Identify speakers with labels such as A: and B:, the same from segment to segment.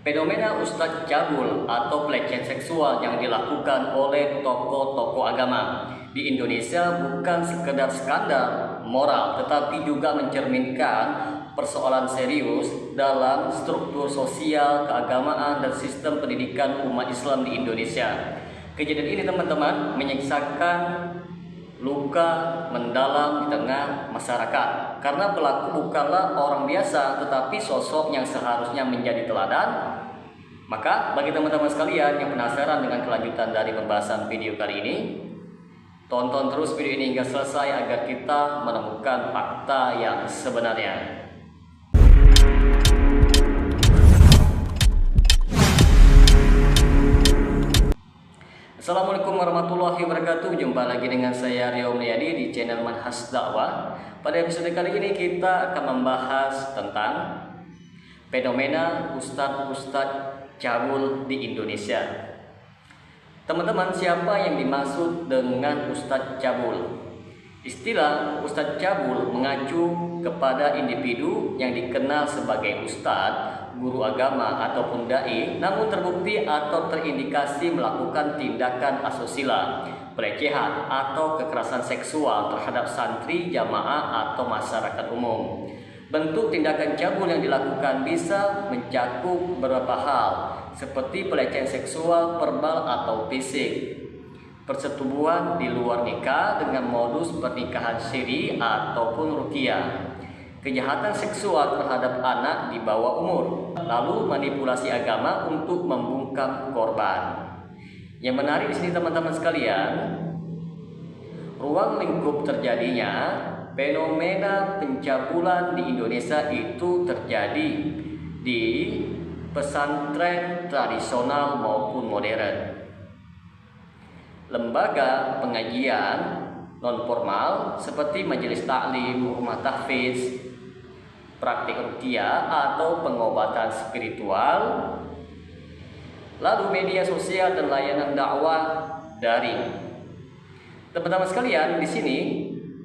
A: Fenomena Ustadz Cabul atau pelecehan seksual yang dilakukan oleh tokoh-tokoh agama di Indonesia bukan sekedar skandal moral, tetapi juga mencerminkan persoalan serius dalam struktur sosial, keagamaan, dan sistem pendidikan umat Islam di Indonesia. Kejadian ini teman-teman menyisakan luka mendalam di tengah masyarakat karena pelaku bukanlah orang biasa tetapi sosok yang seharusnya menjadi teladan. Maka bagi teman-teman sekalian yang penasaran dengan kelanjutan dari pembahasan video kali ini, tonton terus video ini hingga selesai agar kita menemukan fakta yang sebenarnya. Assalamualaikum warahmatullahi wabarakatuh. Jumpa lagi dengan saya Rio Meliadi di channel Manhaj Dakwah. Pada episode kali ini kita akan membahas tentang fenomena Ustadz cabul di Indonesia. Teman-teman, siapa yang dimaksud dengan Ustadz cabul? Istilah Ustadz cabul mengacu kepada individu yang dikenal sebagai ustadz, guru agama ataupun dai, namun terbukti atau terindikasi melakukan tindakan asusila, pelecehan atau kekerasan seksual terhadap santri, jamaah atau masyarakat umum. Bentuk tindakan cabul yang dilakukan bisa mencakup beberapa hal, seperti pelecehan seksual verbal atau fisik, persetubuhan di luar nikah dengan modus pernikahan syiri ataupun ruqyah, kejahatan seksual terhadap anak di bawah umur, lalu manipulasi agama untuk membungkam korban. Yang menarik di sini teman-teman sekalian, ruang lingkup terjadinya fenomena pencabulan di Indonesia itu terjadi di pesantren tradisional maupun modern, lembaga pengajian non-formal seperti majelis taklim, rumah tahfiz, praktik ruqyah atau pengobatan spiritual, lalu media sosial dan layanan dakwah daring. Teman-teman sekalian, di sini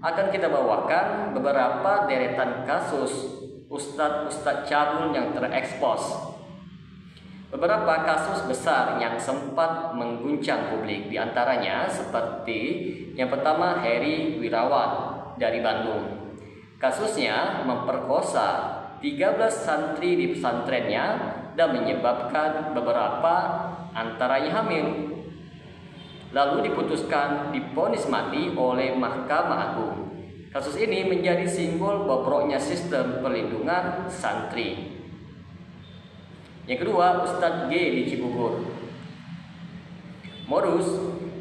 A: akan kita bawakan beberapa deretan kasus ustadz cabul yang terekspos. Beberapa kasus besar yang sempat mengguncang publik, diantaranya seperti yang pertama Heri Wirawan dari Bandung. Kasusnya memperkosa 13 santri di pesantrennya dan menyebabkan beberapa antaranya hamil. Lalu diputuskan divonis mati oleh Mahkamah Agung. Kasus ini menjadi simbol bobroknya sistem perlindungan santri. Yang kedua, Ustadz G di Cibubur. Modus,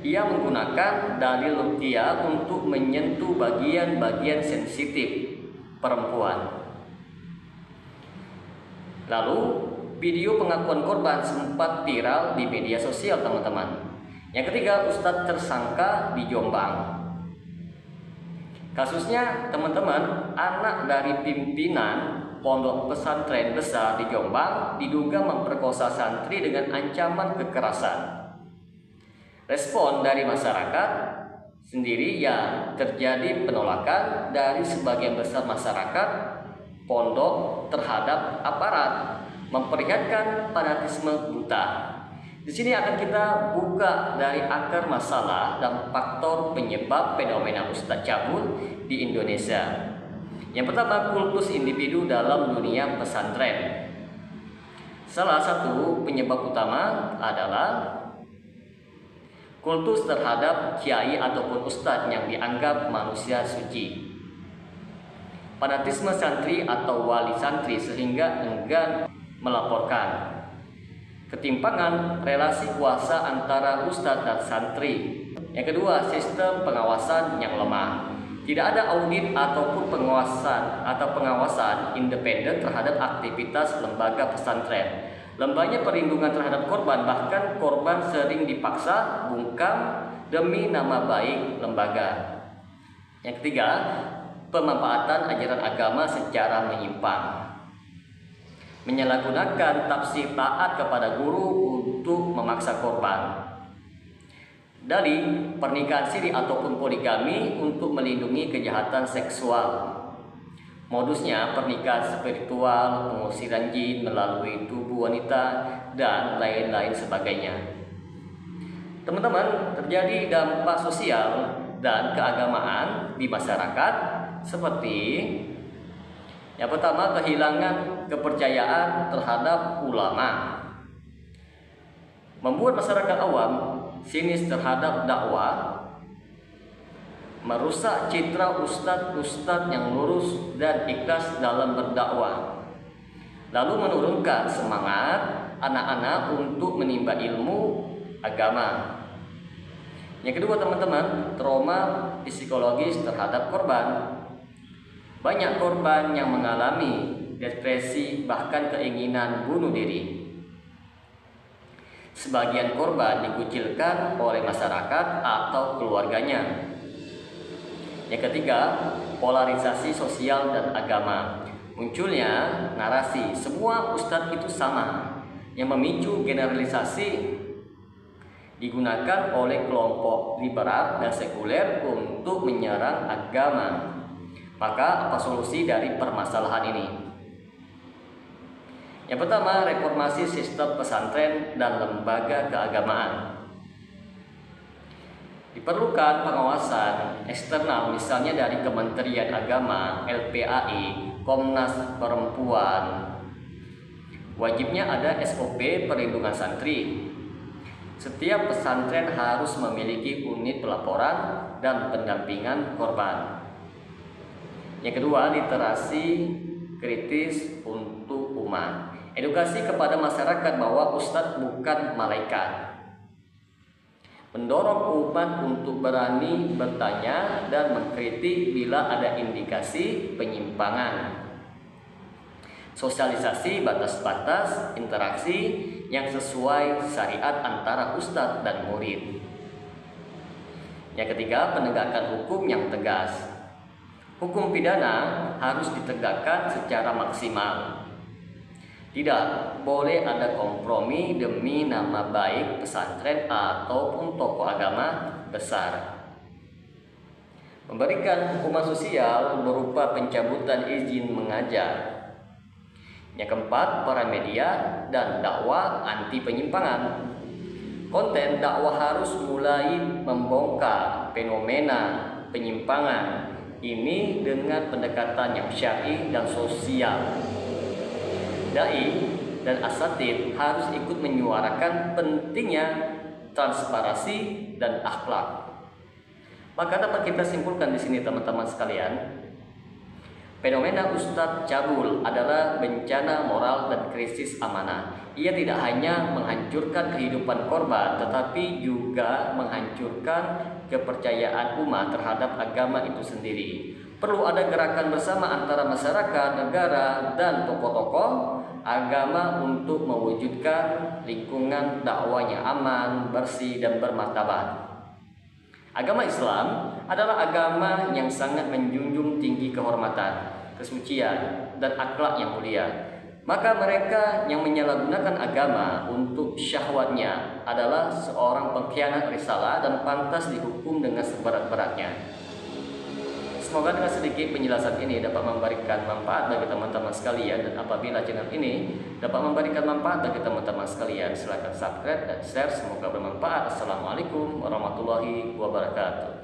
A: ia menggunakan dalil ruqyah untuk menyentuh bagian-bagian sensitif perempuan. Lalu, video pengakuan korban sempat viral di media sosial, teman-teman. Yang ketiga, Ustadz tersangka di Jombang. Kasusnya, teman-teman, anak dari pimpinan pondok pesantren besar di Jombang diduga memperkosa santri dengan ancaman kekerasan. Respon dari masyarakat sendiri ya terjadi penolakan dari sebagian besar masyarakat pondok terhadap aparat, memperlihatkan fanatisme buta. Di sini akan kita buka dari akar masalah dan faktor penyebab fenomena ustadz cabul di Indonesia. Yang pertama, kultus individu dalam dunia pesantren. Salah satu penyebab utama adalah kultus terhadap kiai ataupun ustadz yang dianggap manusia suci. Fanatisme santri atau wali santri sehingga enggan melaporkan. Ketimpangan relasi kuasa antara ustadz dan santri. Yang kedua, sistem pengawasan yang lemah. Tidak ada audit ataupun pengawasan independen terhadap aktivitas lembaga pesantren. Lembaganya perlindungan terhadap korban, bahkan korban sering dipaksa bungkam demi nama baik lembaga. Yang ketiga, pemanfaatan ajaran agama secara menyimpang. Menyalahgunakan tafsir taat kepada guru untuk memaksa korban. Dari pernikahan siri ataupun poligami untuk melindungi kejahatan seksual. Modusnya pernikahan spiritual, pengusiran jin melalui tubuh wanita, dan lain-lain sebagainya. Teman-teman, terjadi dampak sosial dan keagamaan di masyarakat seperti yang pertama, kehilangan kepercayaan terhadap ulama, membuat masyarakat awam sinis terhadap dakwah, merusak citra ustadz-ustadz yang lurus dan ikhlas dalam berdakwah, lalu menurunkan semangat anak-anak untuk menimba ilmu agama. Yang kedua teman-teman, trauma psikologis terhadap korban. Banyak korban yang mengalami depresi bahkan keinginan bunuh diri. Sebagian korban dikucilkan oleh masyarakat atau keluarganya. Yang ketiga, polarisasi sosial dan agama. Munculnya narasi semua ustadz itu sama, yang memicu generalisasi digunakan oleh kelompok liberal dan sekuler untuk menyerang agama. Maka apa solusi dari permasalahan ini? Yang pertama, reformasi sistem pesantren dan lembaga keagamaan. Diperlukan pengawasan eksternal misalnya dari Kementerian Agama, LPAI, Komnas Perempuan. Wajibnya ada SOP perlindungan santri. Setiap pesantren harus memiliki unit pelaporan dan pendampingan korban. Yang kedua, literasi kritis untuk umat. Edukasi kepada masyarakat bahwa ustadz bukan malaikat. Mendorong umat untuk berani bertanya dan mengkritik bila ada indikasi penyimpangan. Sosialisasi batas-batas interaksi yang sesuai syariat antara ustadz dan murid. Yang ketiga, penegakan hukum yang tegas. Hukum pidana harus ditegakkan secara maksimal. Tidak boleh ada kompromi demi nama baik pesantren ataupun tokoh agama besar. Memberikan hukuman sosial berupa pencabutan izin mengajar. Yang keempat, peran media dan dakwah anti penyimpangan. Konten dakwah harus mulai membongkar fenomena penyimpangan ini dengan pendekatan yang syar'i dan sosial. Dai dan asatid harus ikut menyuarakan pentingnya transparansi dan akhlak. Maka dapat kita simpulkan di sini teman-teman sekalian, fenomena ustadz cabul adalah bencana moral dan krisis amanah. Ia tidak hanya menghancurkan kehidupan korban, tetapi juga menghancurkan kepercayaan umat terhadap agama itu sendiri. Perlu ada gerakan bersama antara masyarakat, negara, dan tokoh-tokoh agama untuk mewujudkan lingkungan dakwahnya aman, bersih, dan bermartabat. Agama Islam adalah agama yang sangat menjunjung tinggi kehormatan, kesucian, dan akhlak yang mulia. Maka mereka yang menyalahgunakan agama untuk syahwatnya adalah seorang pengkhianat risalah dan pantas dihukum dengan seberat-beratnya. Semoga dengan sedikit penjelasan ini dapat memberikan manfaat bagi teman-teman sekalian, dan apabila channel ini dapat memberikan manfaat bagi teman-teman sekalian, silakan subscribe dan share. Semoga bermanfaat. Assalamualaikum warahmatullahi wabarakatuh.